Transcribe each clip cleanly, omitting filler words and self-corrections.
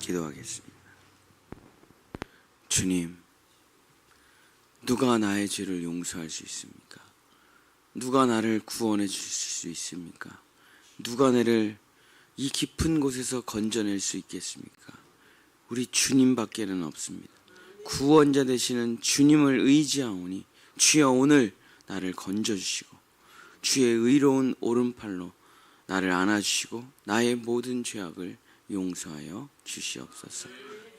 기도하겠습니다. 주님, 누가 나의 죄를 용서할 수 있습니까? 누가 나를 구원해 주실 수 있습니까? 누가 나를 이 깊은 곳에서 건져낼 수 있겠습니까? 우리 주님밖에는 없습니다. 구원자 되시는 주님을 의지하오니 주여 오늘 나를 건져주시고 주의 의로운 오른팔로 나를 안아주시고 나의 모든 죄악을 용서하여 주시옵소서.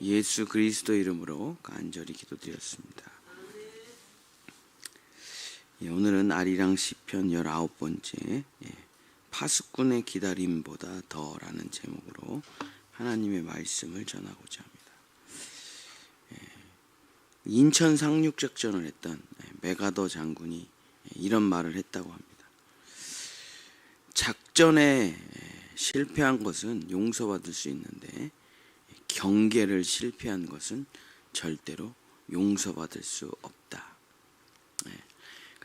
예수 그리스도 이름으로 간절히 기도드렸습니다. 오늘은 아리랑 시편 19번째 파수꾼의 기다림보다 더라는 제목으로 하나님의 말씀을 전하고자 합니다. 인천 상륙작전을 했던 메가더 장군이 이런 말을 했다고 합니다. 작전에 실패한 것은 용서받을 수 있는데 경계를 실패한 것은 절대로 용서받을 수 없다.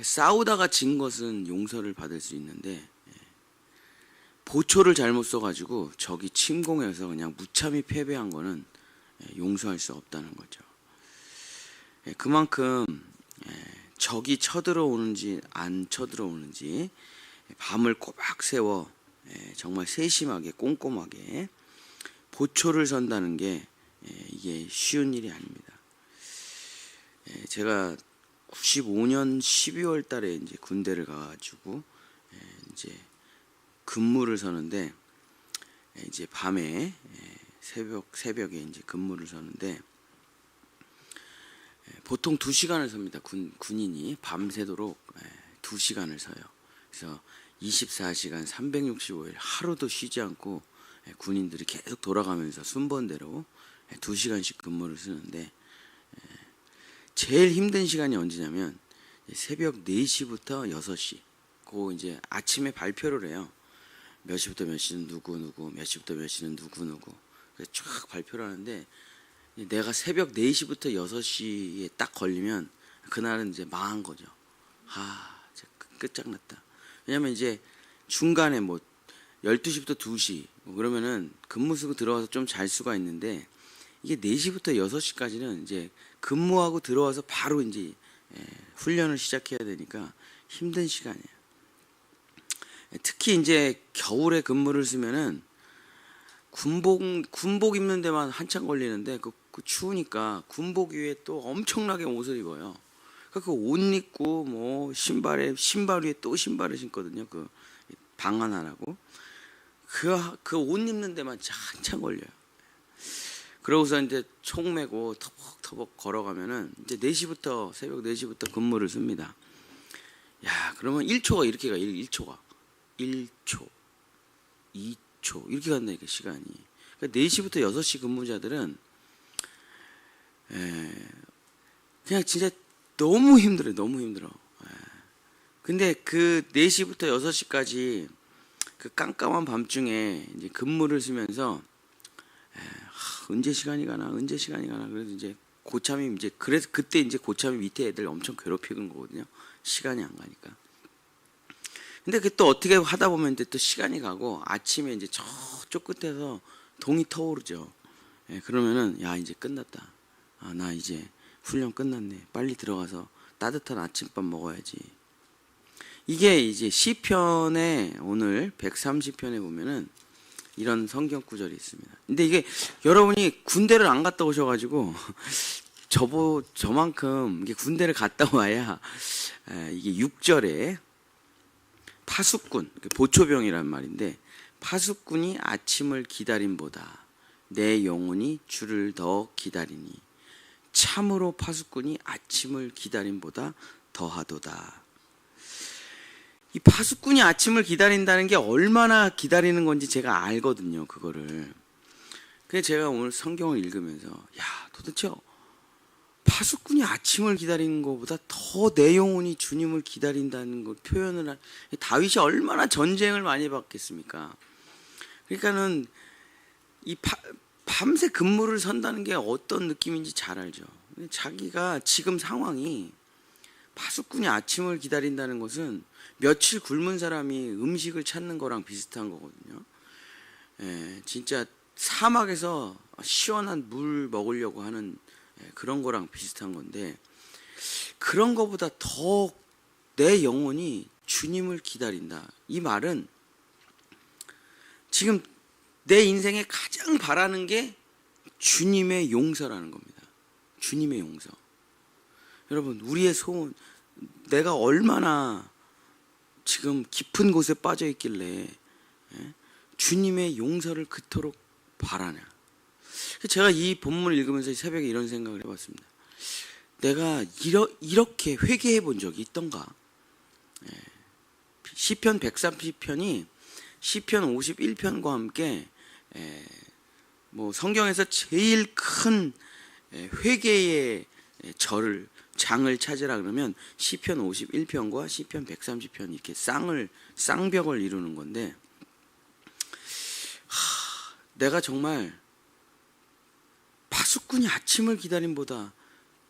싸우다가 진 것은 용서를 받을 수 있는데 보초를 잘못 써가지고 적이 침공해서 그냥 무참히 패배한 거는 용서할 수 없다는 거죠. 그만큼 적이 쳐들어오는지 안 쳐들어오는지 밤을 꼬박 세워 정말 세심하게 꼼꼼하게 보초를 선다는 게 이게 쉬운 일이 아닙니다. 제가 95년 12월 달에 이제 군대를 가가지고 이제 근무를 서는데 이제 밤에 새벽에 이제 근무를 서는데 보통 2시간을 섭니다. 군인이 밤새도록 2시간을 서요. 그래서 24시간 365일 하루도 쉬지 않고 군인들이 계속 돌아가면서 순번대로 2시간씩 근무를 쓰는데 제일 힘든 시간이 언제냐면 새벽 4시부터 6시. 그 이제 아침에 발표를 해요. 몇 시부터 몇 시는 누구, 몇 시부터 몇 시는 누구. 그래서 쫙 발표를 하는데 내가 새벽 4시부터 6시에 딱 걸리면 그날은 이제 망한 거죠. 끝장났다. 왜냐면 이제 중간에 뭐 12시부터 2시 그러면은 근무 쓰고 들어와서 좀 잘 수가 있는데 이게 4시부터 6시까지는 이제 근무하고 들어와서 바로 이제 훈련을 시작해야 되니까 힘든 시간이에요. 특히 이제 겨울에 근무를 쓰면은 군복 입는 데만 한참 걸리는데 그 추우니까 군복 위에 또 엄청나게 옷을 입어요. 그 옷 입고 뭐 신발 위에 또 신발을 신거든요. 그 방한하라고 그 옷 입는 데만 한참 걸려요. 그러고서 이제 총 메고 터벅터벅 걸어가면은 이제 새벽 4시부터 근무를 씁니다. 야, 그러면 1초가 이렇게 가. 1초가 1초 2초 이렇게 간다니까 시간이. 그러니까 4시부터 6시 근무자들은 그냥 진짜 너무 힘들어요. 너무 힘들어. 근데 그 4시부터 6시까지 그 깜깜한 밤중에 이제 근무를 쓰면서 언제 시간이 가나. 그래서 이제 고참이 이제 그래서 그때 이제 고참이 밑에 애들 엄청 괴롭히는 거거든요. 시간이 안 가니까. 근데 그 또 어떻게 하다 보면 이제 또 시간이 가고 아침에 이제 저쪽 끝에서 동이 터오르죠. 그러면은 야 이제 끝났다. 나 이제 훈련 끝났네. 빨리 들어가서 따뜻한 아침밥 먹어야지. 이게 이제 시편에 오늘 130편에 보면은 이런 성경 구절이 있습니다. 근데 이게 여러분이 군대를 안 갔다 오셔가지고 저만큼 이게 군대를 갔다 와야 이게 6절에 파수꾼, 보초병이란 말인데 파수꾼이 아침을 기다림보다 내 영혼이 주를 더 기다리니 참으로 파수꾼이 아침을 기다림보다 더하도다. 이 파수꾼이 아침을 기다린다는 게 얼마나 기다리는 건지 제가 알거든요. 그거를. 그래서 제가 오늘 성경을 읽으면서 야 도대체 파수꾼이 아침을 기다리는 것보다 더 내 영혼이 주님을 기다린다는 걸 표현을 다윗이 얼마나 전쟁을 많이 받겠습니까? 그러니까는 이 밤새 근무를 선다는 게 어떤 느낌인지 잘 알죠. 자기가 지금 상황이 파수꾼이 아침을 기다린다는 것은 며칠 굶은 사람이 음식을 찾는 거랑 비슷한 거거든요. 진짜 사막에서 시원한 물 먹으려고 하는 그런 거랑 비슷한 건데, 그런 거보다 더 내 영혼이 주님을 기다린다. 이 말은 지금 내 인생에 가장 바라는 게 주님의 용서라는 겁니다. 주님의 용서. 여러분, 우리의 소원, 내가 얼마나 지금 깊은 곳에 빠져 있길래 주님의 용서를 그토록 바라냐. 제가 이 본문을 읽으면서 새벽에 이런 생각을 해봤습니다. 내가 이렇게 회개해 본 적이 있던가. 시편 130편이 시편 51편과 함께 뭐 성경에서 제일 큰 회개의 장을 찾으라 그러면 시편 51편과 시편 130편 이렇게 쌍벽을 이루는 건데, 내가 정말 파수꾼이 아침을 기다림보다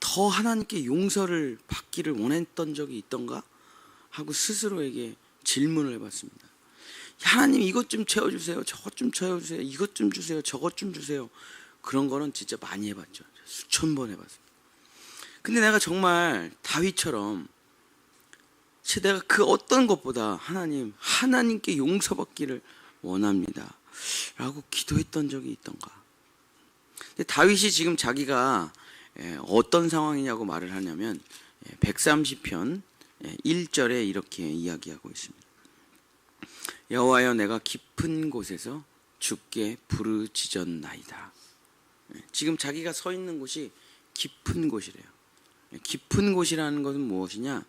더 하나님께 용서를 받기를 원했던 적이 있던가 하고 스스로에게 질문을 해봤습니다. 하나님, 이것 좀 채워주세요, 저것 좀 채워주세요, 이것 좀 주세요, 저것 좀 주세요. 그런 거는 진짜 많이 해봤죠. 수천 번 해봤습니다. 근데 내가 정말 다윗처럼 내가 그 어떤 것보다 하나님께 용서받기를 원합니다 라고 기도했던 적이 있던가. 근데 다윗이 지금 자기가 어떤 상황이냐고 말을 하냐면 130편 1절에 이렇게 이야기하고 있습니다. 여호와여, 내가 깊은 곳에서 주께 부르짖었나이다. 지금 자기가 서 있는 곳이 깊은 곳이래요. 깊은 곳이라는 것은 무엇이냐?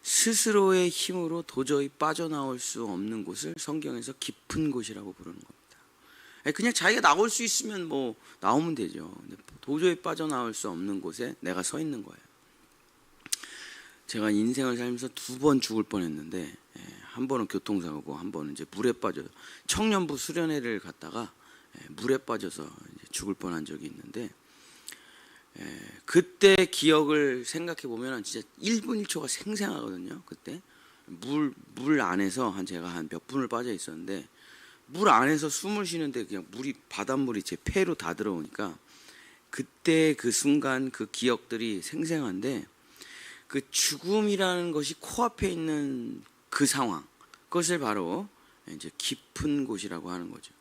스스로의 힘으로 도저히 빠져나올 수 없는 곳을 성경에서 깊은 곳이라고 부르는 겁니다. 그냥 자기가 나올 수 있으면 뭐 나오면 되죠. 도저히 빠져나올 수 없는 곳에 내가 서 있는 거예요. 제가 인생을 살면서 2번 죽을 뻔했는데, 한 번은 교통사고고 한 번은 이제 물에 빠져 청년부 수련회를 갔다가 물에 빠져서 이제 죽을 뻔한 적이 있는데, 그때 기억을 생각해 보면 진짜 1분 1초가 생생하거든요. 그때 물 안에서 제가 한 몇 분을 빠져 있었는데, 물 안에서 숨을 쉬는데 그냥 바닷물이 제 폐로 다 들어오니까 그때 그 순간 그 기억들이 생생한데, 그 죽음이라는 것이 코앞에 있는 그 상황, 그것을 바로 이제 깊은 곳이라고 하는 거죠.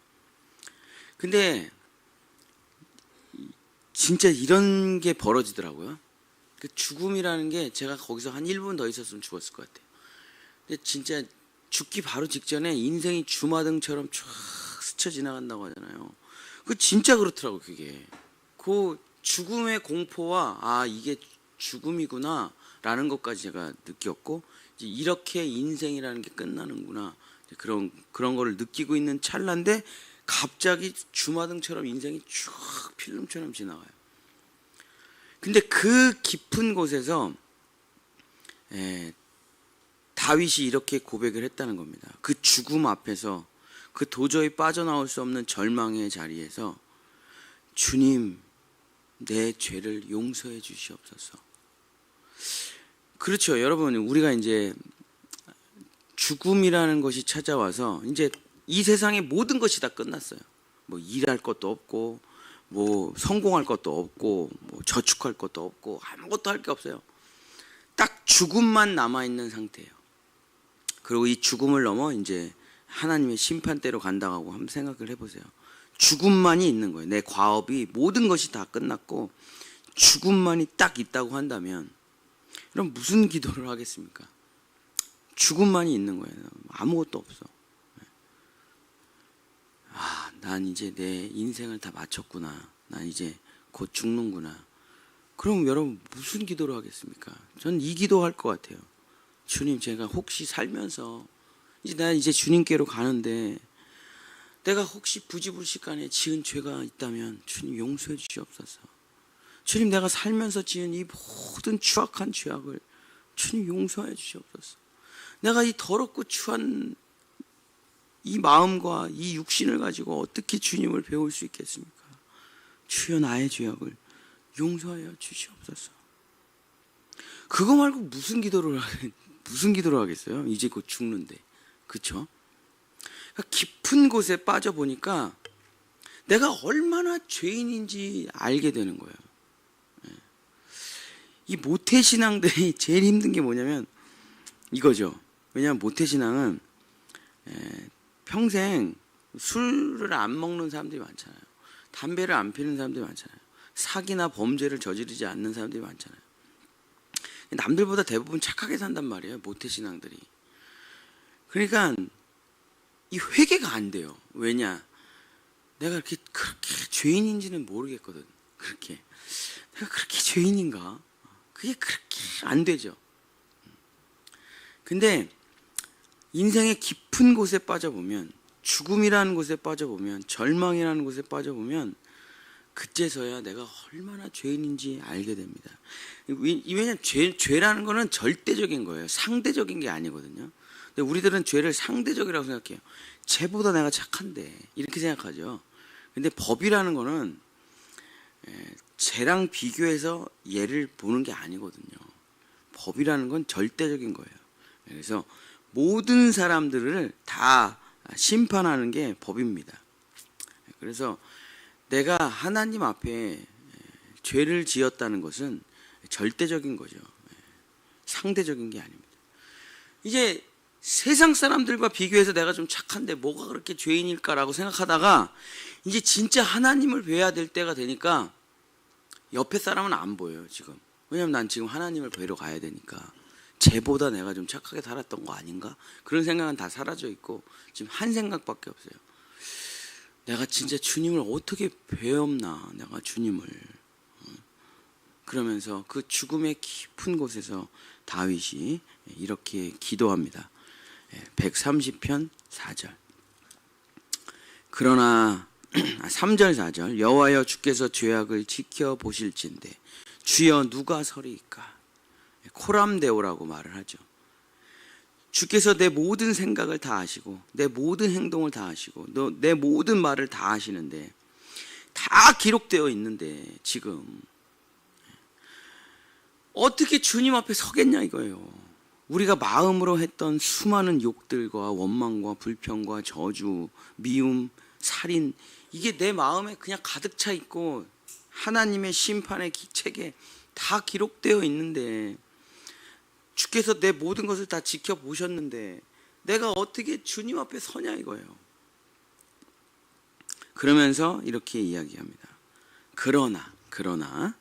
근데 진짜 이런 게 벌어지더라고요. 그 죽음이라는 게, 제가 거기서 한 1분 더 있었으면 죽었을 것 같아요. 근데 진짜 죽기 바로 직전에 인생이 주마등처럼 쫙 스쳐 지나간다고 하잖아요. 그 진짜 그렇더라고요. 그게 그 죽음의 공포와 이게 죽음이구나 라는 것까지 제가 느꼈고, 이제 이렇게 인생이라는 게 끝나는구나, 그런 거를 느끼고 있는 찰나인데 갑자기 주마등처럼 인생이 쭉 필름처럼 지나가요. 근데 그 깊은 곳에서 다윗이 이렇게 고백을 했다는 겁니다. 그 죽음 앞에서, 그 도저히 빠져나올 수 없는 절망의 자리에서, 주님, 내 죄를 용서해 주시옵소서. 그렇죠, 여러분. 우리가 이제 죽음이라는 것이 찾아와서 이제 이 세상의 모든 것이 다 끝났어요. 뭐 일할 것도 없고, 뭐 성공할 것도 없고, 뭐 저축할 것도 없고, 아무것도 할 게 없어요. 딱 죽음만 남아 있는 상태예요. 그리고 이 죽음을 넘어 이제 하나님의 심판대로 간다고 한번 생각을 해보세요. 죽음만이 있는 거예요. 내 과업이, 모든 것이 다 끝났고 죽음만이 딱 있다고 한다면, 그럼 무슨 기도를 하겠습니까? 죽음만이 있는 거예요. 아무것도 없어. 난 이제 내 인생을 다 마쳤구나, 난 이제 곧 죽는구나. 그럼 여러분 무슨 기도를 하겠습니까? 전 이 기도할 것 같아요. 주님, 제가 혹시 살면서 난 이제 주님께로 가는데, 내가 혹시 부지불식간에 지은 죄가 있다면 주님 용서해 주시옵소서. 주님, 내가 살면서 지은 이 모든 추악한 죄악을 주님 용서해 주시옵소서. 내가 이 더럽고 추한 이 마음과 이 육신을 가지고 어떻게 주님을 배울 수 있겠습니까? 주여, 나의 죄악을 용서하여 주시옵소서. 그거 말고 무슨 기도를 하겠어요? 이제 곧 죽는데. 그렇죠? 깊은 곳에 빠져보니까 내가 얼마나 죄인인지 알게 되는 거예요. 이 모태신앙들이 제일 힘든 게 뭐냐면 이거죠. 왜냐하면 모태신앙은 평생 술을 안 먹는 사람들이 많잖아요. 담배를 안 피는 사람들이 많잖아요. 사기나 범죄를 저지르지 않는 사람들이 많잖아요. 남들보다 대부분 착하게 산단 말이에요. 모태신앙들이. 그러니까 이 회개가 안 돼요. 왜냐? 내가 그렇게 죄인인지는 모르겠거든. 내가 그렇게 죄인인가? 그게 그렇게 안 되죠. 근데 인생의 깊은 곳에 빠져보면, 죽음이라는 곳에 빠져보면, 절망이라는 곳에 빠져보면 그때서야 내가 얼마나 죄인인지 알게 됩니다. 왜냐하면 죄라는 거는 절대적인 거예요. 상대적인 게 아니거든요. 근데 우리들은 죄를 상대적이라고 생각해요. 쟤보다 내가 착한데 이렇게 생각하죠. 근데 법이라는 거는 쟤랑 비교해서 얘를 보는 게 아니거든요. 법이라는 건 절대적인 거예요. 그래서 모든 사람들을 다 심판하는 게 법입니다. 그래서 내가 하나님 앞에 죄를 지었다는 것은 절대적인 거죠. 상대적인 게 아닙니다. 이제 세상 사람들과 비교해서 내가 좀 착한데 뭐가 그렇게 죄인일까라고 생각하다가 이제 진짜 하나님을 뵈야 될 때가 되니까 옆에 사람은 안 보여요, 지금. 왜냐면 난 지금 하나님을 뵈러 가야 되니까. 쟤보다 내가 좀 착하게 살았던 거 아닌가? 그런 생각은 다 사라져 있고 지금 한 생각밖에 없어요. 내가 진짜 주님을 어떻게 뵈었나, 내가 주님을. 그러면서 그 죽음의 깊은 곳에서 다윗이 이렇게 기도합니다. 130편 4절. 그러나 3절 4절. 여호와여 주께서 죄악을 지켜보실진대 주여 누가 서리이까? 코람데오라고 말을 하죠. 주께서 내 모든 생각을 다 아시고 내 모든 행동을 다 아시고 내 모든 말을 다 아시는데, 다 기록되어 있는데 지금 어떻게 주님 앞에 서겠냐 이거예요. 우리가 마음으로 했던 수많은 욕들과 원망과 불평과 저주, 미움, 살인, 이게 내 마음에 그냥 가득 차 있고 하나님의 심판의 책에 다 기록되어 있는데, 주께서 내 모든 것을 다 지켜보셨는데 내가 어떻게 주님 앞에 서냐 이거예요. 그러면서 이렇게 이야기합니다. 그러나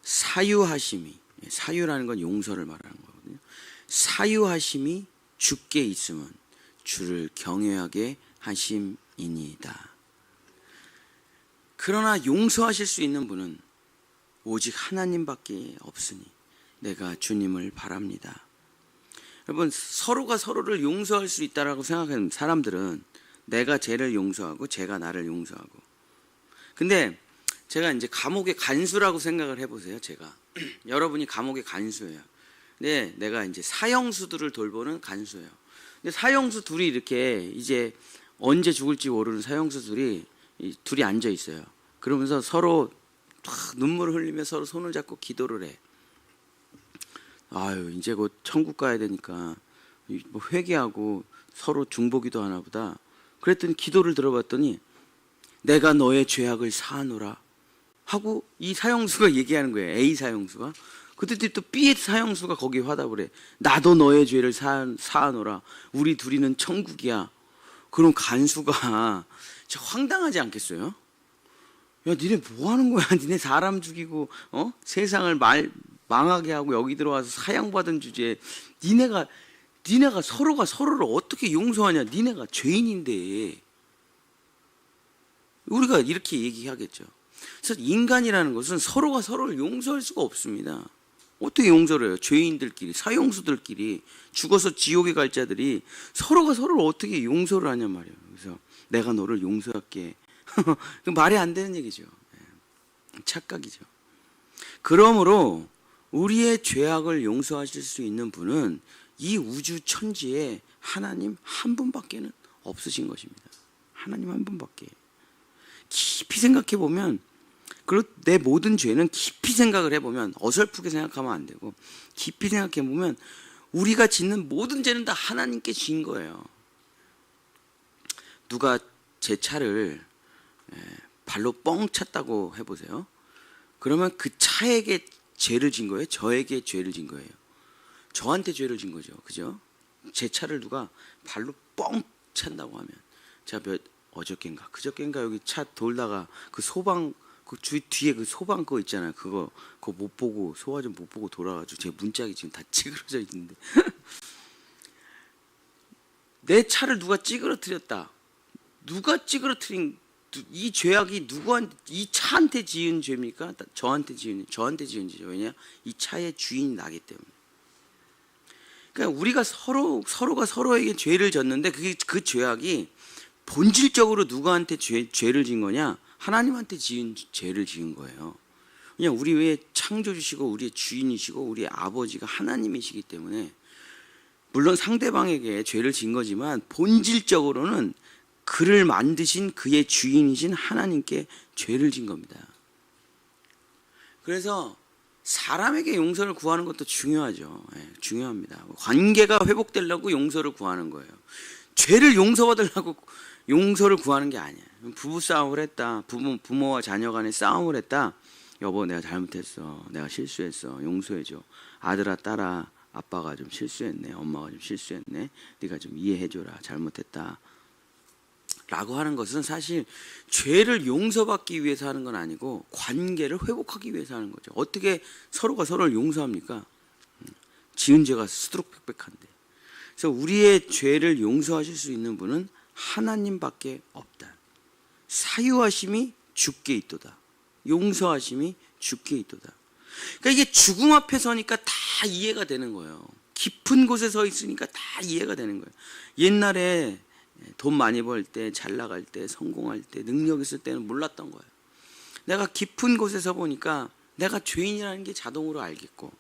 사유하심이, 사유라는 건 용서를 말하는 거거든요. 사유하심이 주께 있으면 주를 경외하게 하심이니이다. 그러나 용서하실 수 있는 분은 오직 하나님밖에 없으니 내가 주님을 바랍니다. 여러분, 서로가 서로를 용서할 수 있다라고 생각하는 사람들은 내가 쟤를 용서하고 쟤가 나를 용서하고. 근데 제가 이제 감옥의 간수라고 생각을 해보세요. 제가 여러분이 감옥의 간수예요. 근데 내가 이제 사형수들을 돌보는 간수예요. 근데 사형수 둘이 이렇게 이제 언제 죽을지 모르는 사형수 둘이 앉아 있어요. 그러면서 서로 눈물을 흘리며 서로 손을 잡고 기도를 해. 아유, 이제 곧 천국 가야 되니까 뭐 회개하고 서로 중보기도 하나 보다. 그랬더니 기도를 들어봤더니 내가 너의 죄악을 사하노라 하고 이 사형수가 얘기하는 거예요. A 사형수가. 그때 또 B 사형수가 거기 화답을 해. 나도 너의 죄를 사하노라. 우리 둘이는 천국이야. 그럼 간수가 진짜 황당하지 않겠어요? 야, 니네 뭐 하는 거야? 니네 사람 죽이고 세상을 망하게 하고 여기 들어와서 사형받은 주제에 니네가 서로가 서로를 어떻게 용서하냐? 니네가 죄인인데. 우리가 이렇게 얘기하겠죠. 그래서 인간이라는 것은 서로가 서로를 용서할 수가 없습니다. 어떻게 용서를 해요? 죄인들끼리, 사형수들끼리, 죽어서 지옥에 갈 자들이 서로가 서로를 어떻게 용서를 하냔 말이에요. 그래서 내가 너를 용서할게. 말이 안 되는 얘기죠. 착각이죠. 그러므로 우리의 죄악을 용서하실 수 있는 분은 이 우주 천지에 하나님 한 분밖에는 없으신 것입니다. 하나님 한 분밖에. 깊이 생각해 보면, 그리고 내 모든 죄는 깊이 생각을 해보면, 어설프게 생각하면 안 되고 깊이 생각해 보면 우리가 짓는 모든 죄는 다 하나님께 진 거예요. 누가 제 차를 발로 뻥 찼다고 해보세요. 그러면 그 차에게 죄를 진 거예요? 저에게 죄를 진 거예요? 저한테 죄를 진 거죠. 그죠? 제 차를 누가 발로 뻥 찬다고 하면, 제가 어저께인가 그저께인가 여기 차 돌다가 그 소방 그 뒤에 그 소방 거 있잖아요. 그거 못 보고, 소화 좀 못 보고 돌아가지고 제 문짝이 지금 다 찌그러져 있는데 내 차를 누가 찌그러뜨렸다. 누가 찌그러뜨린 이 죄악이 이 차한테 지은 죄입니까? 저한테 지은 죄죠. 왜냐? 이 차의 주인이 나기 때문에. 그러니까 우리가 서로가 서로에게 죄를 졌는데 그 죄악이 본질적으로 누구한테 죄를 진 거냐? 하나님한테 지은 죄를 지은 거예요. 그냥 우리 외에 창조주시고 우리의 주인이시고 우리의 아버지가 하나님이시기 때문에, 물론 상대방에게 죄를 진 거지만 본질적으로는 그를 만드신 그의 주인이신 하나님께 죄를 진 겁니다. 그래서 사람에게 용서를 구하는 것도 중요하죠. 중요합니다. 관계가 회복되려고 용서를 구하는 거예요. 죄를 용서받으려고 용서를 구하는 게 아니에요. 부부 싸움을 했다. 부모와 자녀 간에 싸움을 했다. 여보, 내가 잘못했어. 내가 실수했어. 용서해줘. 아들아, 딸아, 아빠가 좀 실수했네. 엄마가 좀 실수했네. 네가 좀 이해해줘라. 잘못했다. 라고 하는 것은 사실 죄를 용서받기 위해서 하는 건 아니고 관계를 회복하기 위해서 하는 거죠. 어떻게 서로가 서로를 용서합니까? 지은 죄가 수두룩백백한데. 그래서 우리의 죄를 용서하실 수 있는 분은 하나님밖에 없다. 사유하심이 주께 있도다. 용서하심이 주께 있도다. 그러니까 이게 죽음 앞에 서니까 다 이해가 되는 거예요. 깊은 곳에 서 있으니까 다 이해가 되는 거예요. 옛날에 돈 많이 벌 때, 잘 나갈 때, 성공할 때, 능력 있을 때는 몰랐던 거예요. 내가 깊은 곳에서 보니까 내가 죄인이라는 게 자동으로 알겠고,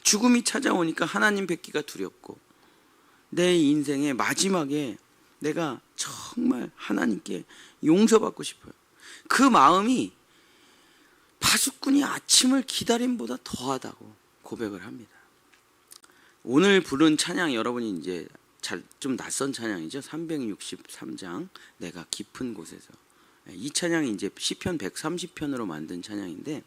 죽음이 찾아오니까 하나님 뵙기가 두렵고, 내 인생의 마지막에 내가 정말 하나님께 용서받고 싶어요. 그 마음이 파수꾼이 아침을 기다림보다 더하다고 고백을 합니다. 오늘 부른 찬양, 여러분이 이제 좀 낯선 찬양이죠. 363장 내가 깊은 곳에서. 이 찬양이 이제 시편 130편으로 만든 찬양인데,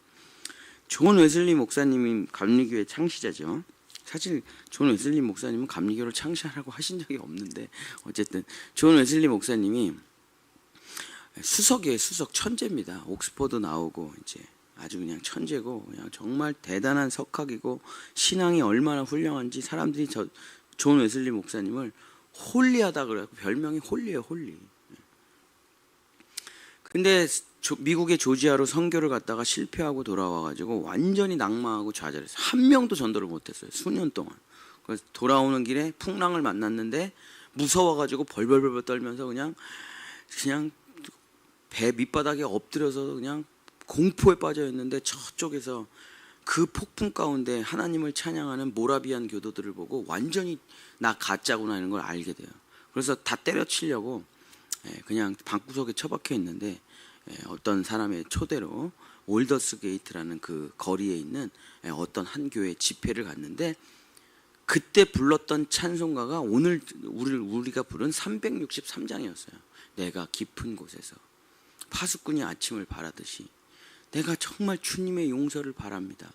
존 웨슬리 목사님이 감리교회 창시자죠. 사실 존 웨슬리 목사님은 감리교를 창시하라고 하신 적이 없는데, 어쨌든 존 웨슬리 목사님이 수석이에요. 수석 천재입니다. 옥스퍼드 나오고 이제 아주 그냥 천재고, 그냥 정말 대단한 석학이고, 신앙이 얼마나 훌륭한지 사람들이 존 웨슬리 목사님을 홀리하다 그래서 별명이 홀리예요. 홀리. 근데 미국의 조지아로 선교를 갔다가 실패하고 돌아와가지고 완전히 낙마하고 좌절했어요. 한 명도 전도를 못했어요. 수년 동안. 그래서 돌아오는 길에 풍랑을 만났는데 무서워가지고 벌벌벌 떨면서 그냥 배 밑바닥에 엎드려서 그냥 공포에 빠져 있는데, 저쪽에서 그 폭풍 가운데 하나님을 찬양하는 모라비안 교도들을 보고 완전히 나 가짜구나 이런 걸 알게 돼요. 그래서 다 때려치려고 그냥 방구석에 처박혀 있는데, 어떤 사람의 초대로 올더스 게이트라는 그 거리에 있는 어떤 한 교회 집회를 갔는데, 그때 불렀던 찬송가가 오늘 우리가 부른 363장이었어요. 내가 깊은 곳에서 파수꾼이 아침을 바라듯이 내가 정말 주님의 용서를 바랍니다.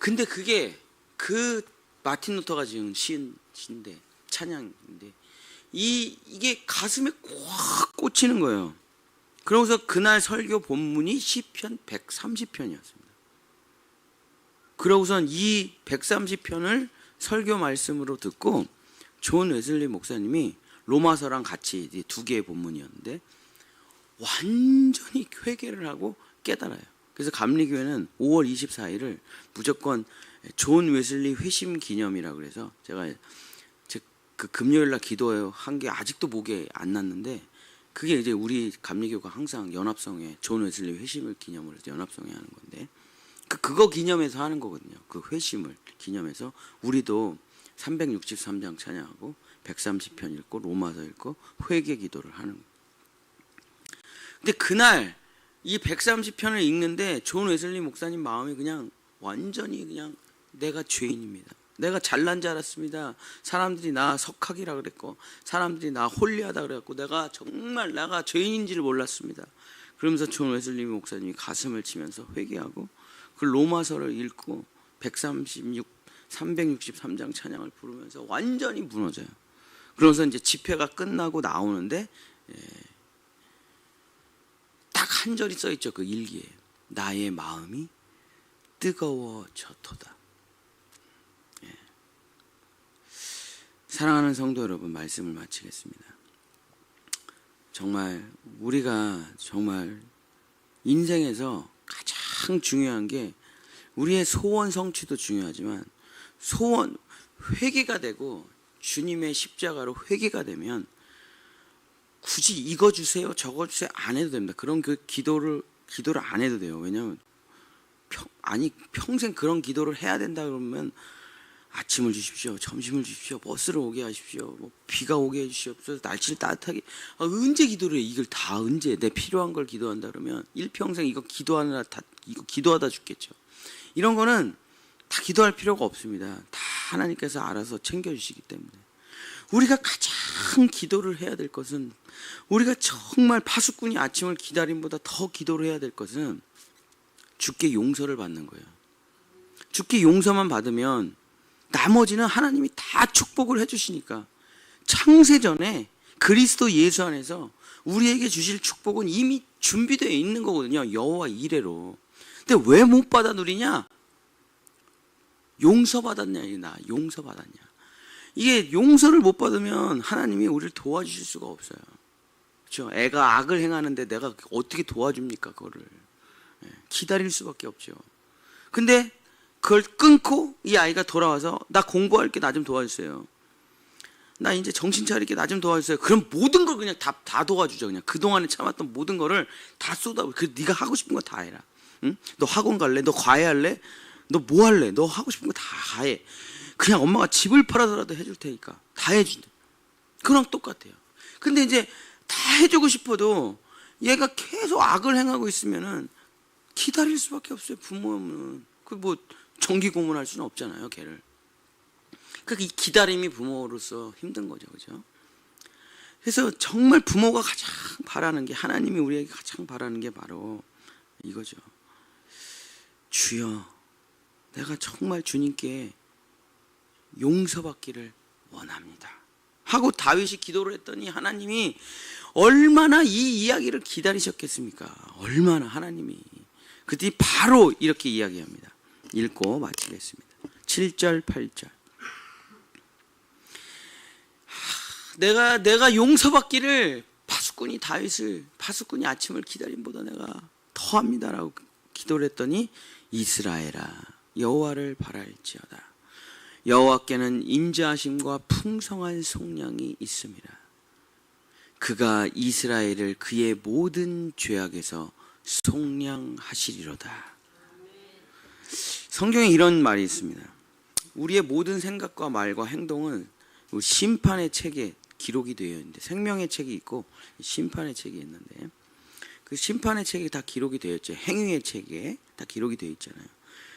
근데 그게 그 마틴 루터가 지은 시인데, 찬양인데, 이게 가슴에 꽉 꽂히는 거예요. 그러고서 그날 설교 본문이 시편 130편이었습니다. 그러고선 이 130편을 설교 말씀으로 듣고 존 웨슬리 목사님이 로마서랑 같이 두 개의 본문이었는데 완전히 회개를 하고 깨달아요. 그래서 감리교회는 5월 24일을 무조건 존 웨슬리 회심 기념이라고 그래서, 제가 그 금요일날 기도한 게 아직도 목에 안 났는데, 그게 이제 우리 감리교가 항상 연합성회 존 웨슬리 회심을 기념으로 해서 연합성회 하는 건데, 그거 기념해서 하는 거거든요. 그 회심을 기념해서 우리도 363장 찬양하고 130편 읽고 로마서 읽고 회개 기도를 하는 거예요. 근데 그날 이 130편을 읽는데 존 웨슬리 목사님 마음이 그냥 완전히 그냥 내가 죄인입니다. 내가 잘난 줄 알았습니다. 사람들이 나 석학이라 그랬고, 사람들이 나 홀리하다 그랬고, 내가 정말 죄인인지를 몰랐습니다. 그러면서 존 웨슬리 목사님이 가슴을 치면서 회개하고 그 로마서를 읽고 363장 찬양을 부르면서 완전히 무너져요. 그러면서 이제 집회가 끝나고 나오는데 딱 한 절이 써 있죠. 그 일기에 나의 마음이 뜨거워졌도다. 사랑하는 성도 여러분, 말씀을 마치겠습니다. 정말 우리가 정말 인생에서 가장 중요한 게 우리의 소원 성취도 중요하지만 소원 회개가 되고 주님의 십자가로 회개가 되면 굳이 이거 주세요 저거 주세요 안 해도 됩니다. 그런 그 기도를 안 해도 돼요. 왜냐하면 평생 그런 기도를 해야 된다 그러면 아침을 주십시오, 점심을 주십시오, 버스를 오게 하십시오, 뭐 비가 오게 해주시옵소서, 날씨를 따뜻하게. 언제 기도를 해? 이걸 다 언제 내 필요한 걸 기도한다 그러면 일평생 이거 기도하다 죽겠죠. 이런 거는 다 기도할 필요가 없습니다. 다 하나님께서 알아서 챙겨주시기 때문에. 우리가 가장 기도를 해야 될 것은, 우리가 정말 파수꾼이 아침을 기다림보다 더 기도를 해야 될 것은 주께 용서를 받는 거예요. 주께 용서만 받으면 나머지는 하나님이 다 축복을 해주시니까, 창세전에 그리스도 예수 안에서 우리에게 주실 축복은 이미 준비되어 있는 거거든요. 여호와 이레로. 근데 왜 못 받아 누리냐? 용서받았냐, 용서받았냐. 이게 용서를 못 받으면 하나님이 우리를 도와주실 수가 없어요. 그렇죠? 애가 악을 행하는데 내가 어떻게 도와줍니까? 그거를 기다릴 수밖에 없죠. 근데 그걸 끊고 이 아이가 돌아와서 나 공부할게, 나 좀 도와주세요. 나 이제 정신 차릴게, 나 좀 도와주세요. 그럼 모든 걸 그냥 다 도와주죠. 그냥 그동안에 참았던 모든 거를 다 쏟아부어. 네가 하고 싶은 거 다 해라. 응? 너 학원 갈래? 너 과외할래? 너 뭐 할래? 너 하고 싶은 거 다 해. 그냥 엄마가 집을 팔아서라도 해줄 테니까 다 해준대. 그랑 똑같아요. 근데 이제 다 해주고 싶어도 얘가 계속 악을 행하고 있으면은 기다릴 수밖에 없어요. 부모는 그 뭐 정기 고문할 수는 없잖아요, 걔를. 그러니까 이 기다림이 부모로서 힘든 거죠, 그죠? 그래서 정말 부모가 가장 바라는 게, 하나님이 우리에게 가장 바라는 게 바로 이거죠. 주여, 내가 정말 주님께 용서받기를 원합니다 하고 다윗이 기도를 했더니 하나님이 얼마나 이 이야기를 기다리셨겠습니까? 얼마나 하나님이. 그때 바로 이렇게 이야기합니다. 읽고 마치겠습니다. 7절 8절. 내가 용서받기를, 파수꾼이 아침을 기다림보다 내가 더합니다라고 기도를 했더니, 이스라엘아 여호와를 바랄지어다. 여호와께는 인자하심과 풍성한 속량이 있습니다. 그가 이스라엘을 그의 모든 죄악에서 속량하시리로다. 성경에 이런 말이 있습니다. 우리의 모든 생각과 말과 행동은 심판의 책에 기록이 되어 있는데, 생명의 책이 있고 심판의 책이 있는데, 그 심판의 책이 다 기록이 되어 있죠. 행위의 책에 다 기록이 되어 있잖아요.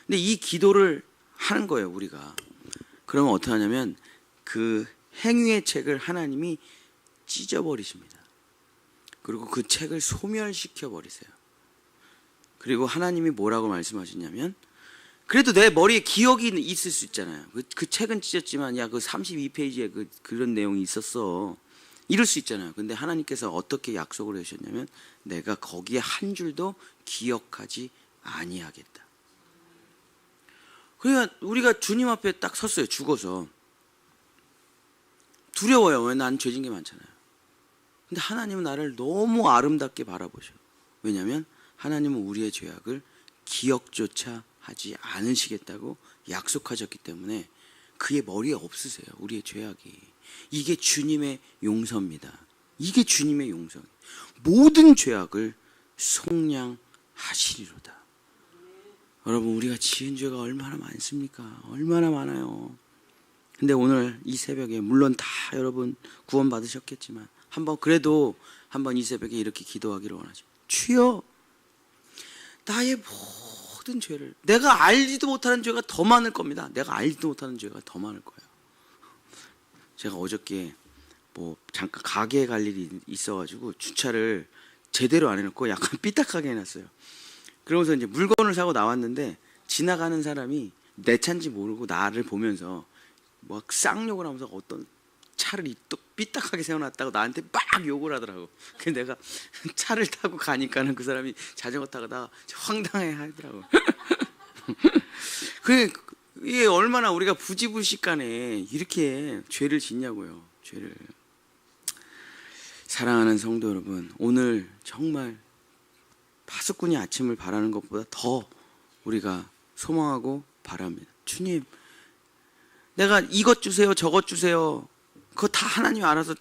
근데 이 기도를 하는 거예요, 우리가. 그러면 어떻게 하냐면 그 행위의 책을 하나님이 찢어버리십니다. 그리고 그 책을 소멸시켜 버리세요. 그리고 하나님이 뭐라고 말씀하시냐면, 그래도 내 머리에 기억이 있을 수 있잖아요. 그 책은 찢었지만 야, 그 32페이지에 그런 내용이 있었어, 이럴 수 있잖아요. 근데 하나님께서 어떻게 약속을 하셨냐면, 내가 거기에 한 줄도 기억하지 아니하겠다. 그러니까 우리가 주님 앞에 딱 섰어요. 죽어서 두려워요. 왜? 난 죄진 게 많잖아요. 근데 하나님은 나를 너무 아름답게 바라보셔. 왜냐하면 하나님은 우리의 죄악을 기억조차 하지 않으시겠다고 약속하셨기 때문에 그의 머리에 없으세요, 우리의 죄악이. 이게 주님의 용서입니다. 이게 주님의 용서. 모든 죄악을 속량하시리로다. 여러분, 우리가 지은 죄가 얼마나 많습니까? 얼마나 많아요. 근데 오늘 이 새벽에, 물론 다 여러분 구원 받으셨겠지만 그래도 한번 이 새벽에 이렇게 기도하기를 원하죠. 주여, 나의 모든 죄를, 내가 알지도 못하는 죄가 더 많을 겁니다. 내가 알지도 못하는 죄가 더 많을 거예요. 제가 어저께 잠깐 가게에 갈 일이 있어가지고 주차를 제대로 안 해놓고 약간 삐딱하게 해놨어요. 그러면서 이제 물건을 사고 나왔는데 지나가는 사람이 내 차인지 모르고 나를 보면서 막 쌍욕을 하면서 어떤 차를 또 삐딱하게 세워놨다고 나한테 막 욕을 하더라고. 그래서 내가 차를 타고 가니까는 그 사람이 자전거 타다가 황당해 하더라고. 이게 얼마나 우리가 부지불식간에 이렇게 죄를 짓냐고요. 죄를. 사랑하는 성도 여러분, 오늘 정말 파수꾼이 아침을 바라는 것보다 더 우리가 소망하고 바랍니다. 주님, 내가 이것 주세요, 저것 주세요. 그거 다 하나님 알아서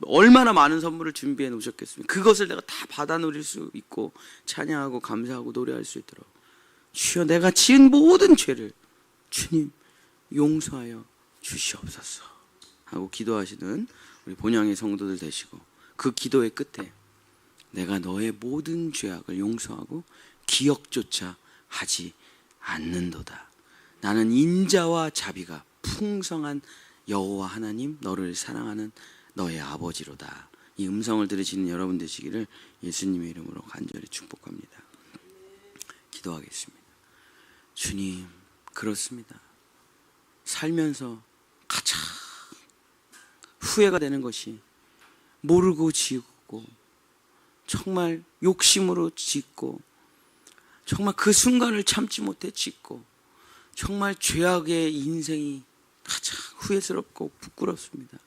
얼마나 많은 선물을 준비해 놓으셨겠습니까? 그것을 내가 다 받아 누릴 수 있고 찬양하고 감사하고 노래할 수 있도록 주여, 내가 지은 모든 죄를 주님 용서하여 주시옵소서 하고 기도하시는 우리 본향의 성도들 되시고, 그 기도의 끝에 내가 너의 모든 죄악을 용서하고 기억조차 하지 않는도다. 나는 인자와 자비가 풍성한 여호와 하나님, 너를 사랑하는 너의 아버지로다. 이 음성을 들으시는 여러분 되시기를 예수님의 이름으로 간절히 축복합니다. 기도하겠습니다. 주님, 그렇습니다. 살면서 가장 후회가 되는 것이 모르고 지고 정말 욕심으로 짓고 정말 그 순간을 참지 못해 짓고 정말 죄악의 인생이 가장 후회스럽고 부끄럽습니다.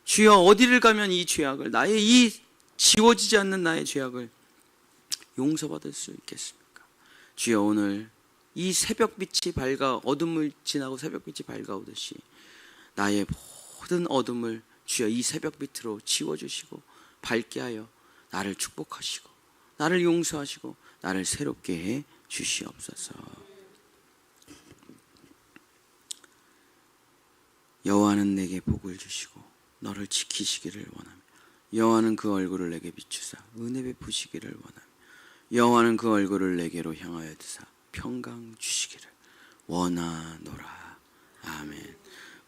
주여, 어디를 가면 이 죄악을, 나의 이 지워지지 않는 나의 죄악을 용서받을 수 있겠습니까? 주여, 오늘 이 새벽빛이 어둠을 지나고 새벽빛이 밝아오듯이 나의 모든 어둠을 주여 이 새벽빛으로 지워주시고 밝게 하여 나를 축복하시고 나를 용서하시고 나를 새롭게 해 주시옵소서. 여호와는 내게 복을 주시고 너를 지키시기를 원하며 여호와는 그 얼굴을 내게 비추사 은혜 베푸시기를 원하며 여호와는 그 얼굴을 내게로 향하여 드사 평강 주시기를 원하노라. 아멘.